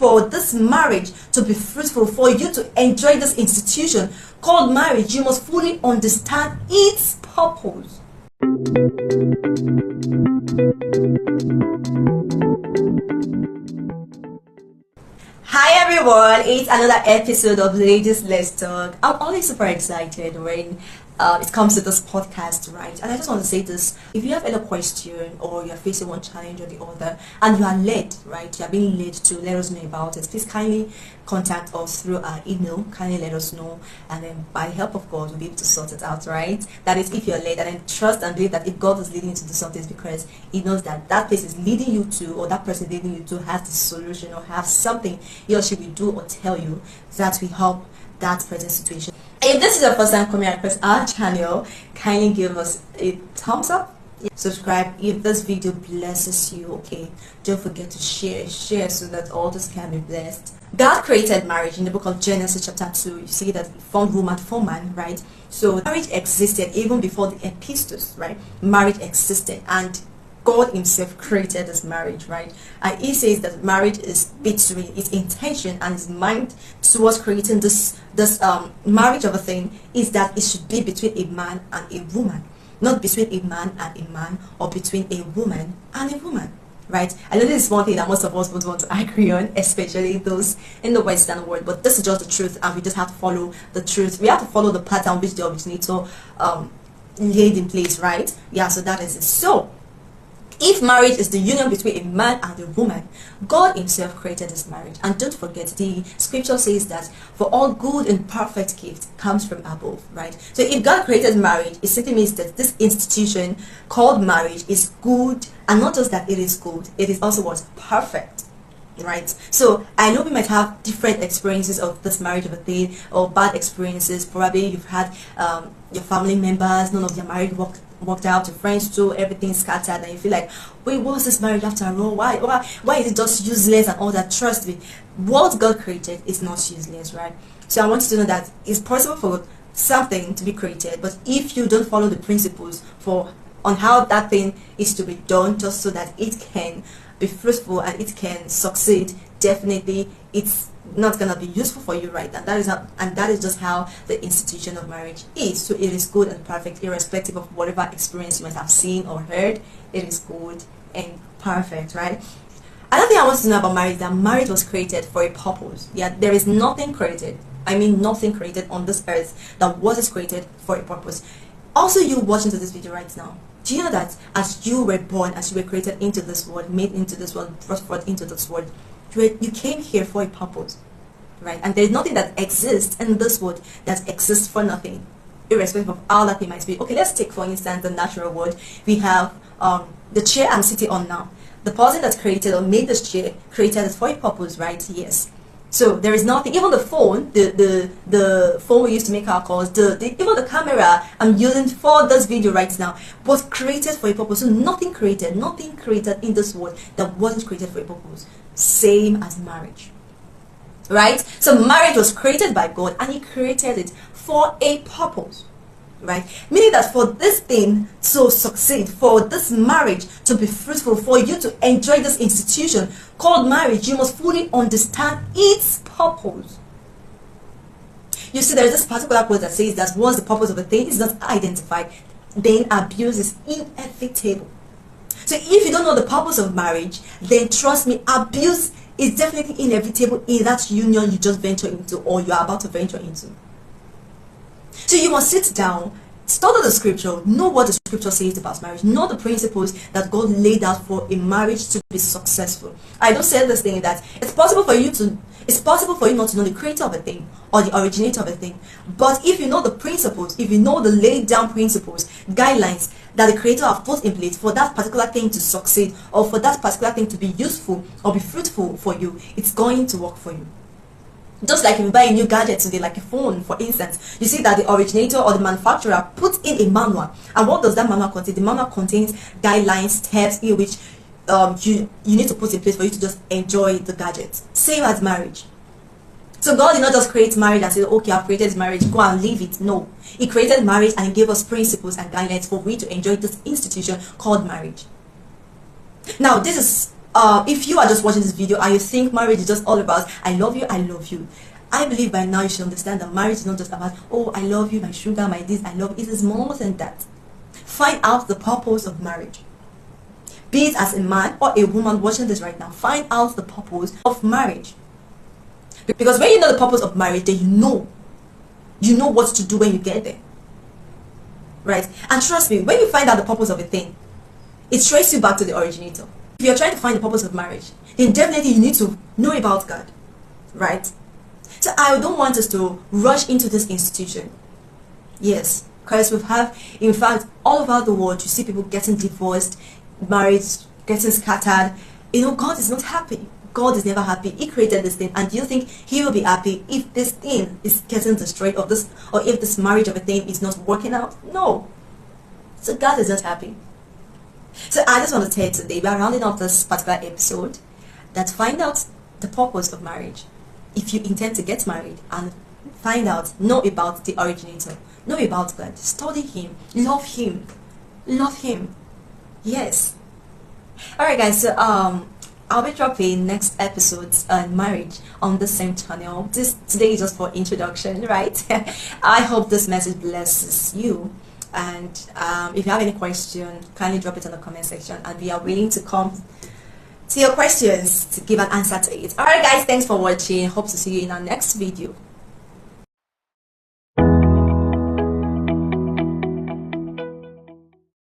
for this marriage to be fruitful, for you to enjoy this institution called marriage, you must fully understand its purpose. Hi everyone, it's another episode of Ladies Let's Talk. I'm always super excited when it comes to this podcast, right? And I just want to say this: if you have any question or you're facing one challenge or the other and you are led, right, you are being led to let us know about it, please kindly contact us through our email. Kindly let us know, and then by the help of God we'll be able to sort it out, right? That is, if you're led, and then trust and believe that if God is leading you to do something, it's because He knows that that place is leading you to, or that person leading you to, has the solution or have something He or she will do or tell you that will help that present situation. If this is your first time coming across our channel, kindly give us a thumbs up, subscribe if this video blesses you. Okay, don't forget to share so that others can be blessed. God created marriage in the book of Genesis chapter 2. You see that He formed woman for man, right? So marriage existed even before the epistles, right? Marriage existed, and God Himself created this marriage, right? And He says that marriage is between His intention and His mind towards creating this marriage of a thing is that it should be between a man and a woman, not between a man and a man, or between a woman and a woman, right? I know this is one thing that most of us would want to agree on, especially those in the Western world, but this is just the truth, and we just have to follow the truth. We have to follow the pattern which the originator laid in place, right? Yeah, so that is it. So if marriage is the union between a man and a woman, God Himself created this marriage. And don't forget, the scripture says that for all good and perfect gift comes from above, right? So if God created marriage, it simply means that this institution called marriage is good, and not just that it is good, it is also what's perfect, right? So I know we might have different experiences of this marriage of a thing, or bad experiences. Probably you've had your family members, none of your marriage worked out, your friends too, everything scattered, and you feel like, wait, what's this marriage after all? Why is it just useless and all that? Trust me, what God created is not useless, right? So I want you to know that it's possible for something to be created, but if you don't follow the principles on how that thing is to be done, just so that it can be fruitful and it can succeed, definitely it's not gonna be useful for you, right? And that is just how the institution of marriage is. So it is good and perfect, irrespective of whatever experience you might have seen or heard. It is good and perfect, right? Another thing I want to know about marriage, that marriage was created for a purpose. Yeah, there is nothing created, nothing created on this earth that wasn't created for a purpose. Also, you watching to this video right now, do you know that as you were born, as you were created into this world, made into this world, brought forth into this world, you came here for a purpose, right? And there's nothing that exists in this world that exists for nothing, irrespective of how that thing might be. Okay, let's take for instance the natural world. We have the chair I'm sitting on now. The person that created or made this chair created it for a purpose, right? Yes. So there is nothing. Even the phone, the phone we use to make our calls, even the camera I'm using for this video right now was created for a purpose. So nothing created in this world that wasn't created for a purpose. Same as marriage, right? So marriage was created by God, and He created it for a purpose, right? Meaning that for this thing to succeed, for this marriage to be fruitful, for you to enjoy this institution called marriage, you must fully understand its purpose. You see, there's this particular quote that says that once the purpose of a thing is not identified, then abuse is inevitable. So if you don't know the purpose of marriage, then trust me, abuse is definitely inevitable in that union you just venture into, or you are about to venture into. So you must sit down, study the scripture, know what the scripture says about marriage, know the principles that God laid out for a marriage to be successful. I don't say this thing that it's possible for you not to know the creator of a thing or the originator of a thing, but if you know the principles, if you know the laid down principles, guidelines that the creator have put in place for that particular thing to succeed, or for that particular thing to be useful or be fruitful for you, it's going to work for you. Just like if you buy a new gadget today, like a phone for instance, you see that the originator or the manufacturer puts in a manual. And what does that manual contain? The manual contains guidelines, steps in which you need to put in place for you to just enjoy the gadget. Same as marriage. So God did not just create marriage and say, okay, I've created marriage, go and leave it. No. He created marriage and He gave us principles and guidelines for we to enjoy this institution called marriage. Now, this is if you are just watching this video and you think marriage is just all about I love you, I love you, I believe by now you should understand that marriage is not just about, oh, I love you, my sugar, my this, I love you. It is more than that. Find out the purpose of marriage. Be it as a man or a woman watching this right now, find out the purpose of marriage. Because when you know the purpose of marriage, then you know what to do when you get there. Right? And trust me, when you find out the purpose of a thing, it traces you back to the originator. If you're trying to find the purpose of marriage, then definitely you need to know about God. Right? So I don't want us to rush into this institution. Yes. Because we have, in fact, all over the world, you see people getting divorced, marriage getting scattered. You know, God is not happy. God is never happy. He created this thing, and do you think He will be happy if this thing is getting destroyed, or if this marriage of a thing is not working out? No. So God is not happy. So I just want to tell you today, we are rounding up this particular episode, that find out the purpose of marriage. If you intend to get married, and find out, know about the originator, know about God, study Him, love Him, love Him. Yes. Alright guys, so I'll be dropping next episodes on marriage on the same channel. Today is just for introduction, right? I hope this message blesses you. And if you have any question, kindly drop it in the comment section, and we are willing to come to your questions to give an answer to it. Alright guys, thanks for watching. Hope to see you in our next video.